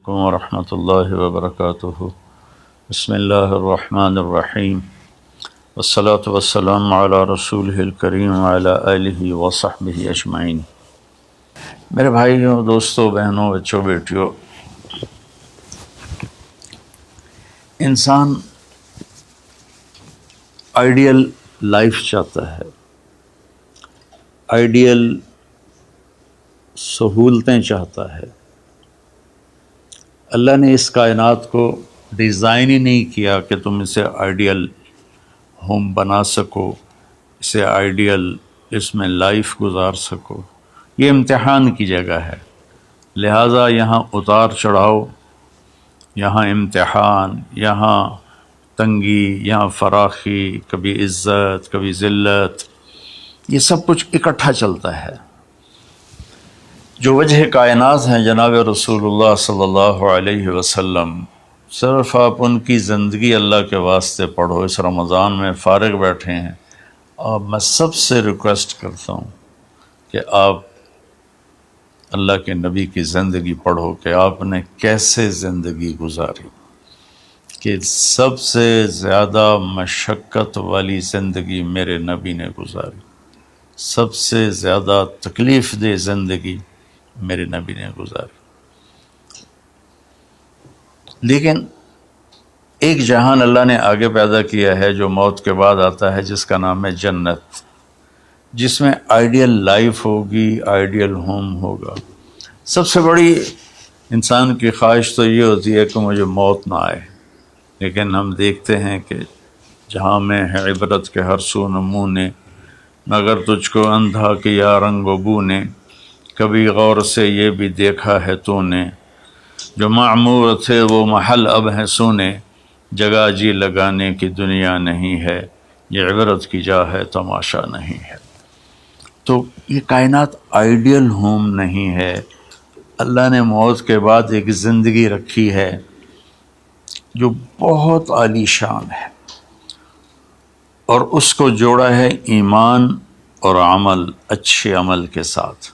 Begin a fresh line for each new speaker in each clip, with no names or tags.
ورحمۃ اللہ وبرکاتہ۔ بسم اللہ الرحمن الرحیم، والصلاة والسلام علی رسولہ الکریم وعلی آلہ وصحبہ اجمعین۔ میرے بھائیوں، دوستوں، بہنوں، بچوں، بیٹیوں، انسان آئیڈیل لائف چاہتا ہے، آئیڈیل سہولتیں چاہتا ہے۔ اللہ نے اس کائنات کو ڈیزائن ہی نہیں کیا کہ تم اسے آئیڈیل ہوم بنا سکو، اسے آئیڈیل اس میں لائف گزار سکو۔ یہ امتحان کی جگہ ہے، لہٰذا یہاں اتار چڑھاؤ، یہاں امتحان، یہاں تنگی، یہاں فراخی، کبھی عزت، کبھی ذلت، یہ سب کچھ اکٹھا چلتا ہے۔ جو وجہ کائنات ہیں جناب رسول اللہ صلی اللہ علیہ وسلم، صرف آپ ان کی زندگی اللہ کے واسطے پڑھو۔ اس رمضان میں فارغ بیٹھے ہیں، اور میں سب سے ریکویسٹ کرتا ہوں کہ آپ اللہ کے نبی کی زندگی پڑھو کہ آپ نے کیسے زندگی گزاری، کہ سب سے زیادہ مشقت والی زندگی میرے نبی نے گزاری، سب سے زیادہ تکلیف دہ زندگی میرے نبی نے گزاری۔ لیکن ایک جہان اللہ نے آگے پیدا کیا ہے جو موت کے بعد آتا ہے، جس کا نام ہے جنت، جس میں آئیڈیل لائف ہوگی، آئیڈیل ہوم ہوگا۔ سب سے بڑی انسان کی خواہش تو یہ ہوتی ہے کہ مجھے موت نہ آئے، لیکن ہم دیکھتے ہیں کہ جہاں میں ہے عبرت کے ہر سو نمونے، مگر تجھ کو اندھا کیا رنگ و بو نے، کبھی غور سے یہ بھی دیکھا ہے تو نے، جو معمور تھے وہ محل اب ہیں سونے، جگہ جی لگانے کی دنیا نہیں ہے، یہ عبرت کی جا ہے تماشا نہیں ہے۔ تو یہ کائنات آئیڈیل ہوم نہیں ہے۔ اللہ نے موت کے بعد ایک زندگی رکھی ہے جو بہت عالی شان ہے، اور اس کو جوڑا ہے ایمان اور عمل، اچھے عمل کے ساتھ۔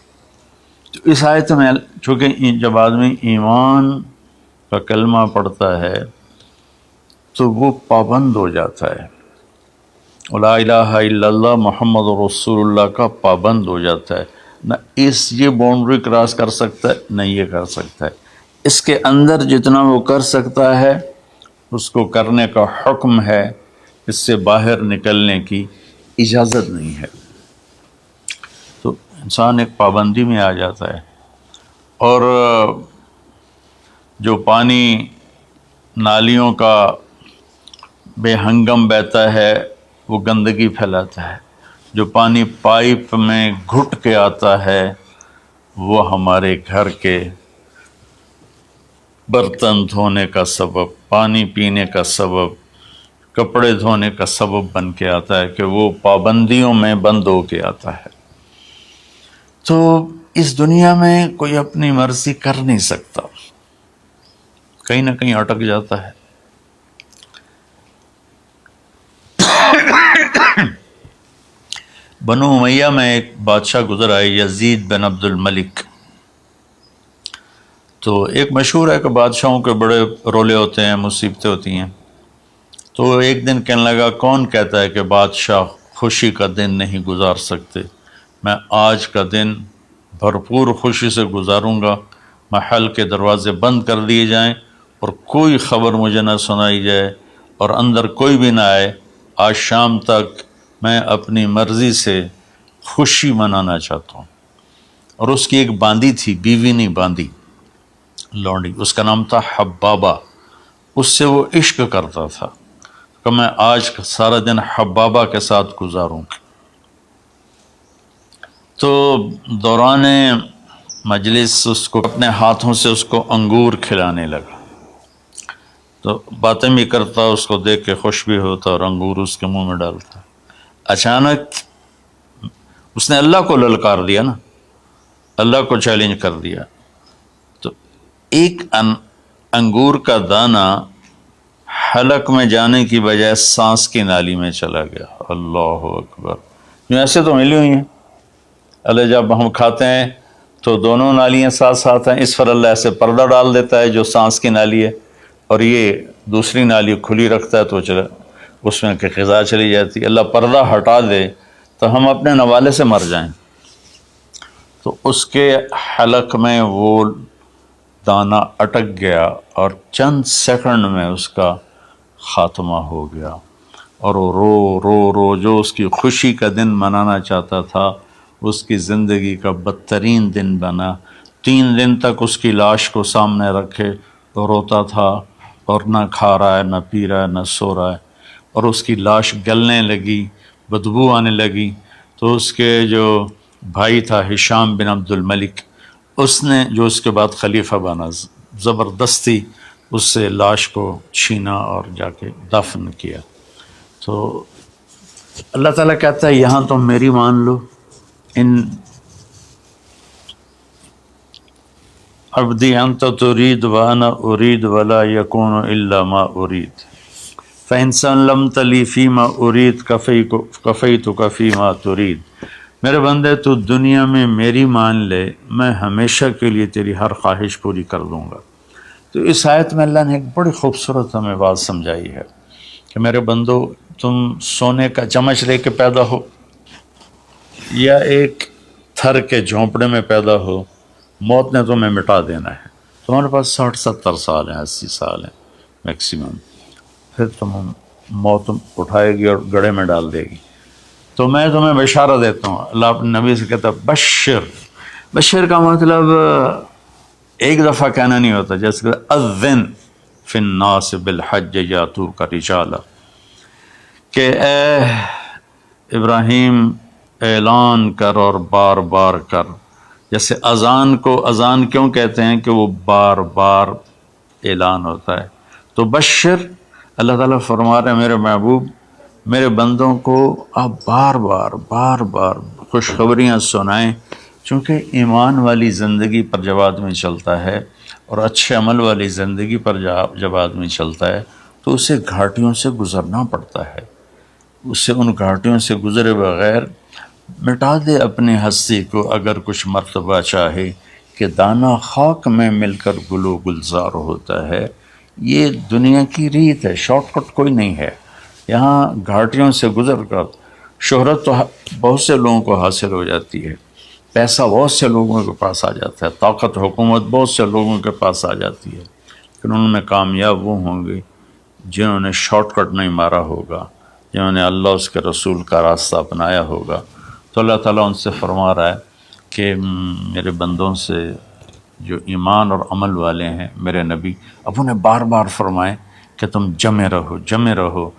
تو اس آیت میں چونکہ جب آدمی ایمان کا کلمہ پڑھتا ہے تو وہ پابند ہو جاتا ہے، لا الہ الا اللہ محمد رسول اللہ کا پابند ہو جاتا ہے، نہ یہ باؤنڈری کراس کر سکتا ہے، نہ یہ کر سکتا ہے۔ اس کے اندر جتنا وہ کر سکتا ہے اس کو کرنے کا حکم ہے، اس سے باہر نکلنے کی اجازت نہیں ہے۔ تو انسان ایک پابندی میں آ جاتا ہے، اور جو پانی نالیوں کا بے ہنگم بہتا ہے وہ گندگی پھیلاتا ہے، جو پانی پائپ میں گھٹ کے آتا ہے وہ ہمارے گھر کے برتن دھونے کا سبب، پانی پینے کا سبب، کپڑے دھونے کا سبب بن کے آتا ہے، کہ وہ پابندیوں میں بند ہو کے آتا ہے۔ تو اس دنیا میں کوئی اپنی مرضی کر نہیں سکتا، کہیں نہ کہیں اٹک جاتا ہے۔ بنو امیہ میں ایک بادشاہ گزر آئے، یزید بن عبد الملک۔ تو ایک مشہور ہے کہ بادشاہوں کے بڑے رولے ہوتے ہیں، مصیبتیں ہوتی ہیں۔ تو ایک دن کہنے لگا، کون کہتا ہے کہ بادشاہ خوشی کا دن نہیں گزار سکتے؟ میں آج کا دن بھرپور خوشی سے گزاروں گا، محل کے دروازے بند کر دیے جائیں اور کوئی خبر مجھے نہ سنائی جائے اور اندر کوئی بھی نہ آئے۔ آج شام تک میں اپنی مرضی سے خوشی منانا چاہتا ہوں۔ اور اس کی ایک باندی تھی، بیوی نہیں باندی، لونڈی، اس کا نام تھا حبابہ۔ اس سے وہ عشق کرتا تھا کہ میں آج سارا دن حبابہ کے ساتھ گزاروں گا۔ تو دوران مجلس اس کو اپنے ہاتھوں سے اس کو انگور کھلانے لگا، تو باتیں بھی کرتا، اس کو دیکھ کے خوش بھی ہوتا اور انگور اس کے منہ میں ڈالتا۔ اچانک اس نے اللہ کو للکار دیا نا، اللہ کو چیلنج کر دیا، تو ایک انگور کا دانہ حلق میں جانے کی بجائے سانس کی نالی میں چلا گیا۔ اللہ اکبر! جو ایسے تو ملی ہوئی ہیں، اللہ جب ہم کھاتے ہیں تو دونوں نالیاں ساتھ ساتھ ہیں، اس پر اللہ ایسے پردہ ڈال دیتا ہے جو سانس کی نالی ہے، اور یہ دوسری نالی کھلی رکھتا ہے تو چلا اس میں کہ غذا چلی جاتی ہے۔ اللہ پردہ ہٹا دے تو ہم اپنے نوالے سے مر جائیں، تو اس کے حلق میں وہ دانہ اٹک گیا اور چند سیکنڈ میں اس کا خاتمہ ہو گیا، اور وہ رو رو رو جو اس کی خوشی کا دن منانا چاہتا تھا اس کی زندگی کا بدترین دن بنا۔ 3 دن تک اس کی لاش کو سامنے رکھے تو روتا تھا، اور نہ کھا رہا ہے، نہ پی رہا ہے، نہ سو رہا ہے، اور اس کی لاش گلنے لگی، بدبو آنے لگی۔ تو اس کے جو بھائی تھا ہشام بن عبد الملک، اس نے جو اس کے بعد خلیفہ بنا، زبردستی اس سے لاش کو چھینا اور جا کے دفن کیا۔ تو اللہ تعالیٰ کہتا ہے یہاں تم میری مان لو، ان عبدی انت ترید وانا ارید ولا یکون الا ما ارید فإن سلمت لی فیما ارید کفیتک فیما ترید۔ میرے بندے تو دنیا میں میری مان لے، میں ہمیشہ کے لیے تیری ہر خواہش پوری کر دوں گا۔ تو اس آیت میں اللہ نے ایک بڑی خوبصورت ہمیں بات سمجھائی ہے کہ میرے بندو، تم سونے کا چمچ لے کے پیدا ہو یا ایک تھر کے جھونپڑے میں پیدا ہو، موت نے تمہیں مٹا دینا ہے۔ تمہارے پاس 60-70 سال ہیں، 80 سال ہیں میکسیمم، پھر موت اٹھائے گی اور گڑھے میں ڈال دے گی۔ تو میں تمہیں بشارہ دیتا ہوں، اللہ اپنے نبی سے کہتا ہے بشر کا مطلب ایک دفعہ کہنا نہیں ہوتا، جیسے کہ اذن فی الناس بالحج یاتوک رجالا، کہ اے ابراہیم اعلان کر اور بار بار کر۔ جیسے اذان کو اذان کیوں کہتے ہیں کہ وہ بار بار اعلان ہوتا ہے، تو بشر اللہ تعالیٰ فرما رہے ہیں میرے محبوب، میرے بندوں کو آپ بار بار خوشخبریاں سنائیں، چونکہ ایمان والی زندگی پر جب آدمی چلتا ہے اور اچھے عمل والی زندگی پر جب آدمی چلتا ہے تو اسے گھاٹیوں سے گزرنا پڑتا ہے، اسے ان گھاٹیوں سے گزرے بغیر مٹا دے اپنی ہستی کو اگر کچھ مرتبہ چاہے کہ دانہ خاک میں مل کر گل و گلزار ہوتا ہے۔ یہ دنیا کی ریت ہے، شارٹ کٹ کوئی نہیں ہے۔ یہاں گھاٹیوں سے گزر کر شہرت تو بہت سے لوگوں کو حاصل ہو جاتی ہے، پیسہ بہت سے لوگوں کے پاس آ جاتا ہے، طاقت حکومت بہت سے لوگوں کے پاس آ جاتی ہے، لیکن ان میں کامیاب وہ ہوں گے جنہوں نے شارٹ کٹ نہیں مارا ہوگا، جنہوں نے اللہ اس کے رسول کا راستہ اپنایا ہوگا۔ تو اللہ تعالیٰ ان سے فرما رہا ہے کہ میرے بندوں سے جو ایمان اور عمل والے ہیں، میرے نبی اب انہیں بار بار فرمائیں کہ تم جمے رہو،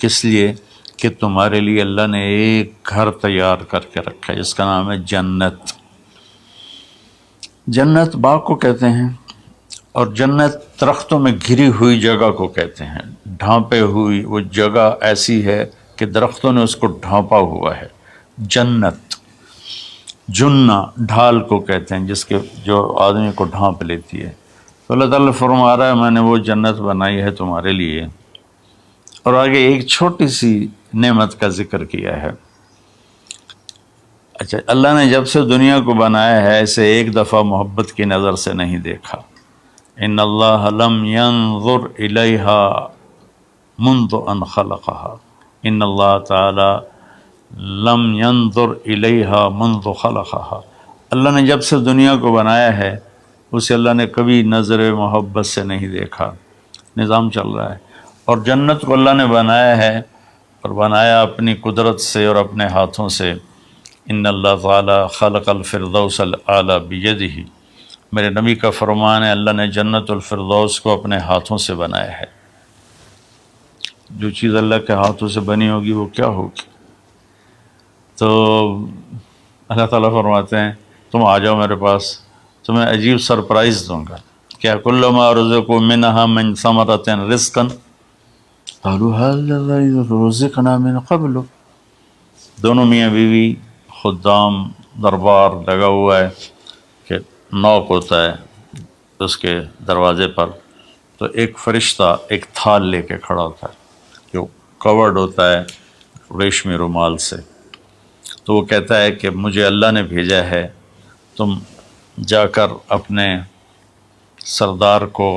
کس لیے کہ تمہارے لیے اللہ نے ایک گھر تیار کر کے رکھا ہے جس کا نام ہے جنت۔ جنت باغ کو کہتے ہیں، اور جنت درختوں میں گھری ہوئی جگہ کو کہتے ہیں، ڈھانپے ہوئی وہ جگہ ایسی ہے کہ درختوں نے اس کو ڈھانپا ہوا ہے۔ جنت جنہ ڈھال کو کہتے ہیں جس کے جو آدمی کو ڈھانپ لیتی ہے۔ تو اللہ تعالیٰ فرما رہا ہے میں نے وہ جنت بنائی ہے تمہارے لیے، اور آگے ایک چھوٹی سی نعمت کا ذکر کیا ہے۔ اچھا، اللہ نے جب سے دنیا کو بنایا ہے اسے ایک دفعہ محبت کی نظر سے نہیں دیکھا۔ ان اللہ لم ينظر الیہا منذ ان خلقها، ان اللہ تعالی لم ينظر الیہا منذ خلقها، اللہ نے جب سے دنیا کو بنایا ہے اسے اللہ نے کبھی نظر محبت سے نہیں دیکھا۔ نظام چل رہا ہے، اور جنت کو اللہ نے بنایا ہے، اور بنایا اپنی قدرت سے اور اپنے ہاتھوں سے۔ ان اللہ تعالی خلق الفردوس الاعلی بیدہ، میرے نبی کا فرمان ہے اللہ نے جنت الفردوس کو اپنے ہاتھوں سے بنایا ہے۔ جو چیز اللہ کے ہاتھوں سے بنی ہوگی وہ کیا ہوگی؟ تو اللہ تعالیٰ فرماتے ہیں تم آ جاؤ میرے پاس، تمہیں عجیب سرپرائز دوں گا۔ کیا کل ما رزقوا منها من ثمرۃ رزقا قالوا هذا الذي رزقنا من قبل، دونوں میاں بیوی، خدام، دربار لگا ہوا ہے کہ نوک ہوتا ہے اس کے دروازے پر، تو ایک فرشتہ ایک تھال لے کے کھڑا ہوتا ہے جو کورڈ ہوتا ہے ریشمی رومال سے، تو وہ کہتا ہے کہ مجھے اللہ نے بھیجا ہے تم جا کر اپنے سردار کو،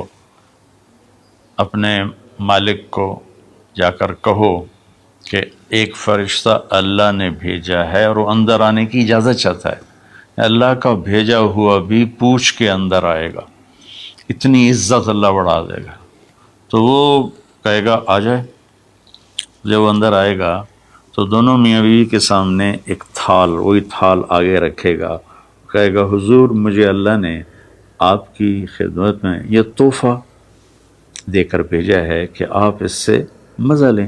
اپنے مالک کو جا کر کہو کہ ایک فرشتہ اللہ نے بھیجا ہے اور وہ اندر آنے کی اجازت چاہتا ہے، اللہ کا بھیجا ہوا بھی پوچھ کے اندر آئے گا، اتنی عزت اللہ بڑھا دے گا۔ تو وہ کہے گا آ جائے۔ جب وہ اندر آئے گا تو دونوں میاں بیوی کے سامنے ایک تھال، وہی تھال آگے رکھے گا، کہے گا حضور مجھے اللہ نے آپ کی خدمت میں یہ تحفہ دے کر بھیجا ہے کہ آپ اس سے مزہ لیں۔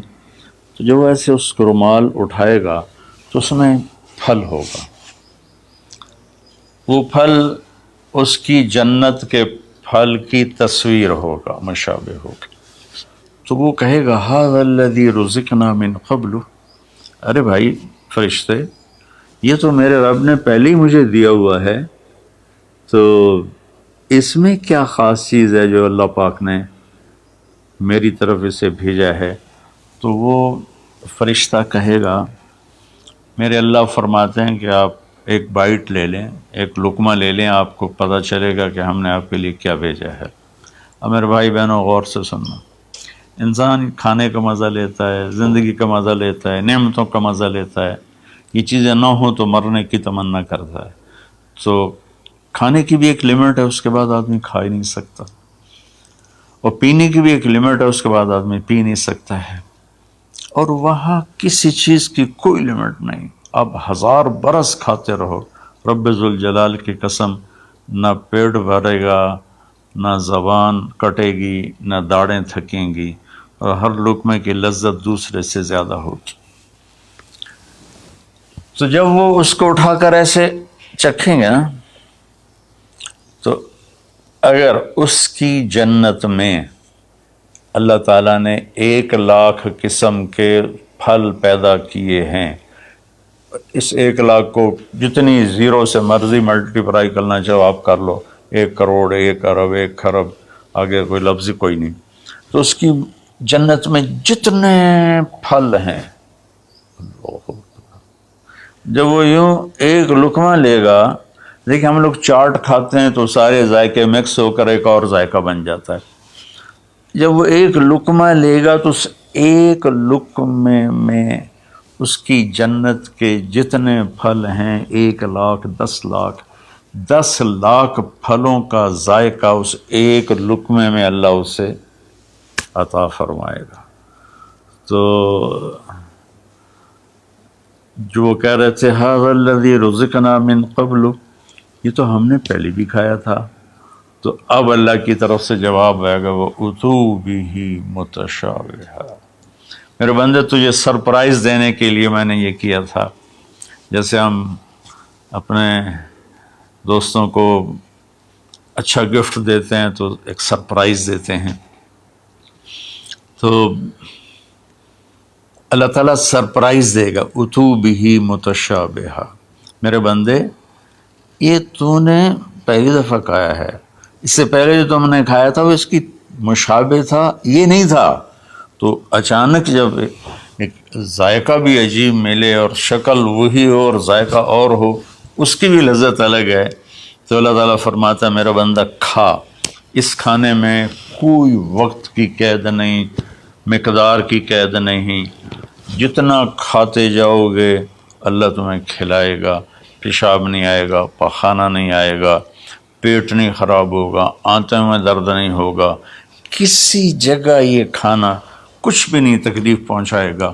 تو جب ایسے اس کو رومال اٹھائے گا تو اس میں پھل ہوگا، وہ پھل اس کی جنت کے پھل کی تصویر ہوگا، مشابہ ہوگا۔ تو وہ کہے گا ھذا الذی رزقنا من قبل، ارے بھائی فرشتے یہ تو میرے رب نے پہلے ہی مجھے دیا ہوا ہے، تو اس میں کیا خاص چیز ہے جو اللہ پاک نے میری طرف اسے بھیجا ہے؟ تو وہ فرشتہ کہے گا میرے اللہ فرماتے ہیں کہ آپ ایک بائٹ لے لیں، ایک لقمہ لے لیں، آپ کو پتہ چلے گا کہ ہم نے آپ کے لیے کیا بھیجا ہے۔ اب میرے بھائی بہنوں غور سے سننا، انسان کھانے کا مزہ لیتا ہے، زندگی کا مزہ لیتا ہے، نعمتوں کا مزہ لیتا ہے، یہ چیزیں نہ ہوں تو مرنے کی تمنا کرتا ہے۔ تو کھانے کی بھی ایک لمٹ ہے، اس کے بعد آدمی کھا ہی نہیں سکتا، اور پینے کی بھی ایک لمٹ ہے، اس کے بعد آدمی پی نہیں سکتا ہے، اور وہاں کسی چیز کی کوئی لمٹ نہیں، اب 1000 برس کھاتے رہو، رب ذوالجلال کی قسم نہ پیٹ بھرے گا، نہ زبان کٹے گی، نہ داڑیں تھکیں گی، اور ہر لقمے کی لذت دوسرے سے زیادہ ہوگی۔ تو جب وہ اس کو اٹھا کر ایسے چکھیں گے نا، تو اگر اس کی جنت میں اللہ تعالیٰ نے 1,00,000 قسم کے پھل پیدا کیے ہیں، اس 1,00,000 کو جتنی زیرو سے مرضی ملٹیپلائی کرنا چاہو آپ کر لو، 1 کروڑ، 1 ارب، 1 خرب، آگے کوئی لفظ کوئی نہیں۔ تو اس کی جنت میں جتنے پھل ہیں، جب وہ یوں ایک لقمہ لے گا، دیکھیں ہم لوگ چاٹ کھاتے ہیں تو سارے ذائقے مکس ہو کر ایک اور ذائقہ بن جاتا ہے، جب وہ ایک لقمہ لے گا تو اس ایک لقمے میں اس کی جنت کے جتنے پھل ہیں 1,00,000، 10,00,000، 10,00,000 پھلوں کا ذائقہ اس ایک لقمے میں اللہ اسے عطا فرمائے گا۔ تو جو وہ کہہ رہے تھے ھذا الذی رزقنا من قبل، یہ تو ہم نے پہلے بھی کھایا تھا، تو اب اللہ کی طرف سے جواب آئے گا وہ اتو بہ متشابہا، میرے بندے تجھے سرپرائز دینے کے لیے میں نے یہ کیا تھا، جیسے ہم اپنے دوستوں کو اچھا گفٹ دیتے ہیں تو ایک سرپرائز دیتے ہیں، تو اللہ تعالیٰ سرپرائز دے گا اتو بہ متشابہا، میرے بندے یہ تو نے پہلی دفعہ کھایا ہے، اس سے پہلے جو تم نے کھایا تھا وہ اس کی مشابہ تھا، یہ نہیں تھا۔ تو اچانک جب ایک ذائقہ بھی عجیب ملے اور شکل وہی ہو اور ذائقہ اور ہو، اس کی بھی لذت الگ ہے، تو اللہ تعالیٰ فرماتا ہے میرا بندہ کھا، اس کھانے میں کوئی وقت کی قید نہیں، مقدار کی قید نہیں، جتنا کھاتے جاؤ گے اللہ تمہیں کھلائے گا، پیشاب نہیں آئے گا، پخانہ نہیں آئے گا، پیٹ نہیں خراب ہوگا، آنتوں میں درد نہیں ہوگا، کسی جگہ یہ کھانا کچھ بھی نہیں تکلیف پہنچائے گا،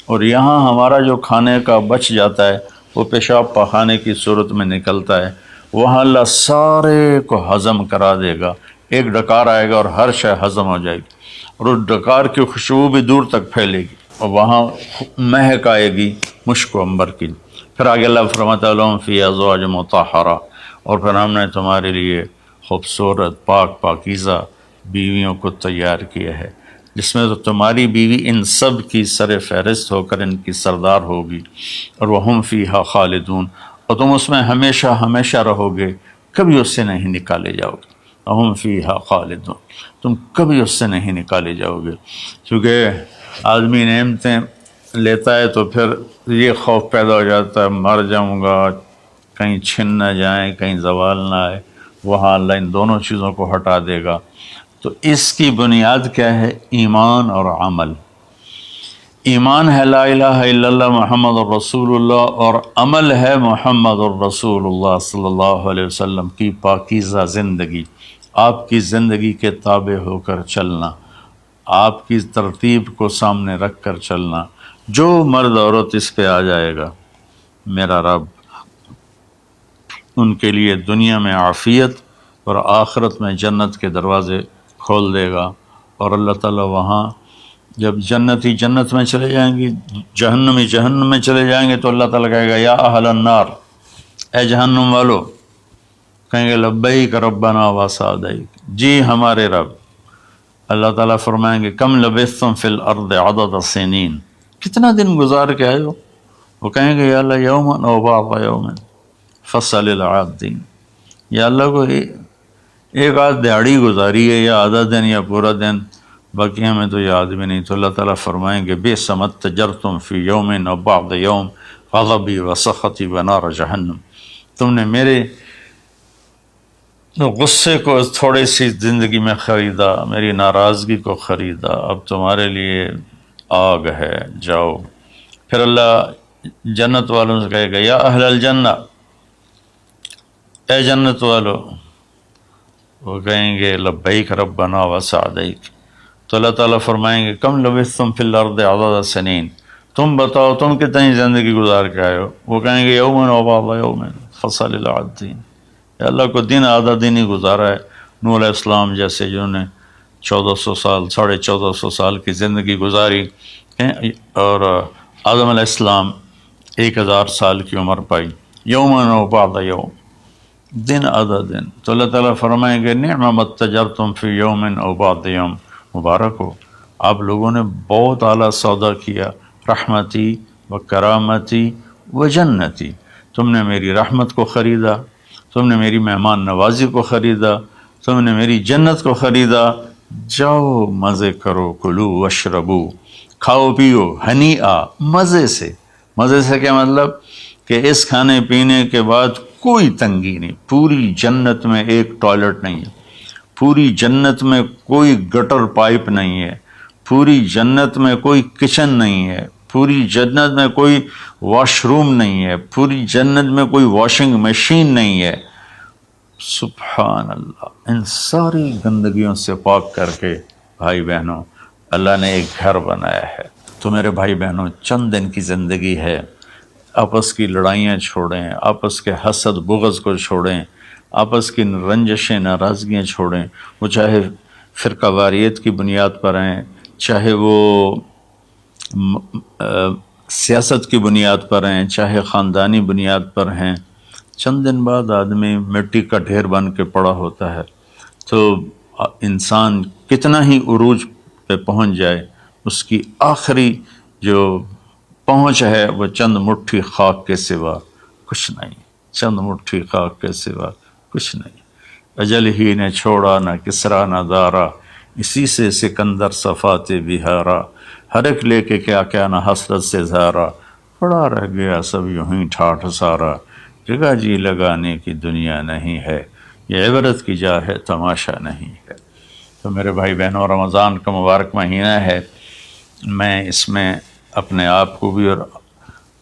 اور یہاں ہمارا جو کھانے کا بچ جاتا ہے وہ پیشاب پخانے کی صورت میں نکلتا ہے، وہاں اللہ سارے کو ہضم کرا دے گا، ایک ڈکار آئے گا اور ہر شے ہضم ہو جائے گی، اور اس ڈکار کی خوشبو بھی دور تک پھیلے گی، اور وہاں مہک آئے گی مشک و عنبر کی۔ پھر آگے اللہ فرماتا ہے لہم فیہا ازواج مطہرہ، اور پھر ہم نے تمہارے لیے خوبصورت پاک پاکیزہ بیویوں کو تیار کیا ہے، جس میں تو تمہاری بیوی ان سب کی سر فہرست ہو کر ان کی سردار ہوگی، اور وہم فیہا خالدون، اور تم اس میں ہمیشہ ہمیشہ رہو گے، کبھی اس سے نہیں نکالے جاؤ گے، وہم فیہا خالدون، تم کبھی اس سے نہیں نکالے جاؤ گے، کیونکہ آدمی نعمتیں لیتا ہے تو پھر یہ خوف پیدا ہو جاتا ہے مر جاؤں گا، کہیں چھن نہ جائیں، کہیں زوال نہ آئے، وہاں اللہ ان دونوں چیزوں کو ہٹا دے گا۔ تو اس کی بنیاد کیا ہے؟ ایمان اور عمل۔ ایمان ہے لا الہ الا اللہ محمد الرسول اللہ، اور عمل ہے محمد الرسول اللہ صلی اللہ علیہ وسلم کی پاکیزہ زندگی، آپ کی زندگی کے تابع ہو کر چلنا، آپ کی ترتیب کو سامنے رکھ کر چلنا۔ جو مرد عورت اس پہ آ جائے گا، میرا رب ان کے لیے دنیا میں عافیت اور آخرت میں جنت کے دروازے کھول دے گا۔ اور اللہ تعالیٰ وہاں جب جنتی جنت میں چلے جائیں گے، جہنمی جہنم میں چلے جائیں گے، تو اللہ تعالیٰ کہے گا یا اہل النار، اے جہنم والو، کہیں گے لبیک ربنا وسعدیک، جی ہمارے رب۔ اللہ تعالیٰ فرمائیں گے کم لبثتم فی الارض عدد سنین، کتنا دن گزار کے آئے ہو؟ وہ کہیں گے یا اللہ یوما او بعض یوم فصل العادین، یا اللہ کو ایک آدھ دیہڑی گزاری ہے، یا آدھا دن یا پورا دن، باقی ہمیں تو یاد بھی نہیں۔ تو اللہ تعالیٰ فرمائیں گے بئس ما اتجرتم فی یوم او بعض یوم غضبی وسخطی ونار جہنم، تم نے میرے غصے کو تھوڑی سی زندگی میں خریدا، میری ناراضگی کو خریدا، اب تمہارے لیے آگ ہے، جاؤ۔ پھر اللہ جنت والوں سے کہے گا یا اہل الجنہ، اے جنت والو، وہ کہیں گے لبیک ربنا وسعدیک۔ تو اللہ تعالیٰ فرمائیں گے کم لبثتم فی الارض عدد سنین، تم بتاؤ تم کتنی زندگی گزار کے آئے ہو؟ وہ کہیں گے یوما و بعض یوم فصل العادین، یا اللہ کو دن آدھا دن ہی گزارا ہے۔ نوح علیہ السلام جیسے جنہوں نے 1400 سال 1450 سال کی زندگی گزاری، اور آدم علیہ السلام 1000 سال کی عمر پائی، یوما و بعض یوم، دن آدھا دن۔ تو اللہ تعالیٰ فرمائیں گے نعم ما اتجرتم فی یوم او بعض یوم، مبارک ہو، آپ لوگوں نے بہت اعلیٰ سودا کیا، رحمتی و کرامتی و جنتی، تم نے میری رحمت کو خریدا، تم نے میری مہمان نوازی کو خریدا، تم نے میری جنت کو خریدا، جاؤ مزے کرو، کلو واشربو، کھاؤ پیو، ہنیئا، مزے سے۔ مزے سے کیا مطلب؟ کہ اس کھانے پینے کے بعد کوئی تنگی نہیں، پوری جنت میں ایک ٹوائلٹ نہیں ہے، پوری جنت میں کوئی گٹر پائپ نہیں ہے، پوری جنت میں کوئی کچن نہیں ہے، پوری جنت میں کوئی واش روم نہیں ہے، پوری جنت میں کوئی واشنگ مشین نہیں ہے۔ سبحان اللہ، ان ساری گندگیوں سے پاک کر کے بھائی بہنوں اللہ نے ایک گھر بنایا ہے۔ تو میرے بھائی بہنوں چند دن کی زندگی ہے، آپس کی لڑائیاں چھوڑیں، آپس کے حسد بغض کو چھوڑیں، آپس کی رنجشیں ناراضگیاں چھوڑیں، وہ چاہے فرقہ واریت کی بنیاد پر ہیں، چاہے وہ سیاست کی بنیاد پر ہیں، چاہے خاندانی بنیاد پر ہیں۔ چند دن بعد آدمی مٹی کا ڈھیر بن کے پڑا ہوتا ہے، تو انسان کتنا ہی عروج پہ پہنچ جائے، اس کی آخری جو پہنچ ہے وہ چند مٹھی خاک کے سوا کچھ نہیں، چند مٹھی خاک کے سوا کچھ نہیں۔ اجل ہی نے چھوڑا نہ کسرا نہ دارا، اسی سے سکندر صفات بہارا، ہر ایک لے کے کیا کیا نہ حسرت سے زارا، پڑا رہ گیا سب یوں ہی ٹھاٹھ سارا، جگہ جی لگانے کی دنیا نہیں ہے، یہ عبرت کی جا ہے تماشا نہیں ہے۔ تو میرے بھائی بہنوں رمضان کا مبارک مہینہ ہے، میں اس میں اپنے آپ کو بھی اور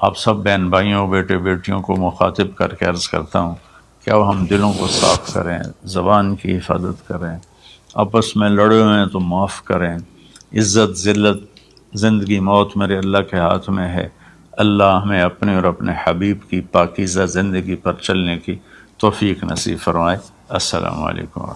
آپ سب بہن بھائیوں بیٹے بیٹیوں کو مخاطب کر کے عرض کرتا ہوں کہ اب ہم دلوں کو صاف کریں، زبان کی حفاظت کریں، آپس میں لڑے ہوئے ہیں تو معاف کریں، عزت ذلت زندگی موت میرے اللہ کے ہاتھ میں ہے۔ اللہ ہمیں اپنے اور اپنے حبیب کی پاکیزہ زندگی پر چلنے کی توفیق نصیب فرمائے۔ السلام علیکم۔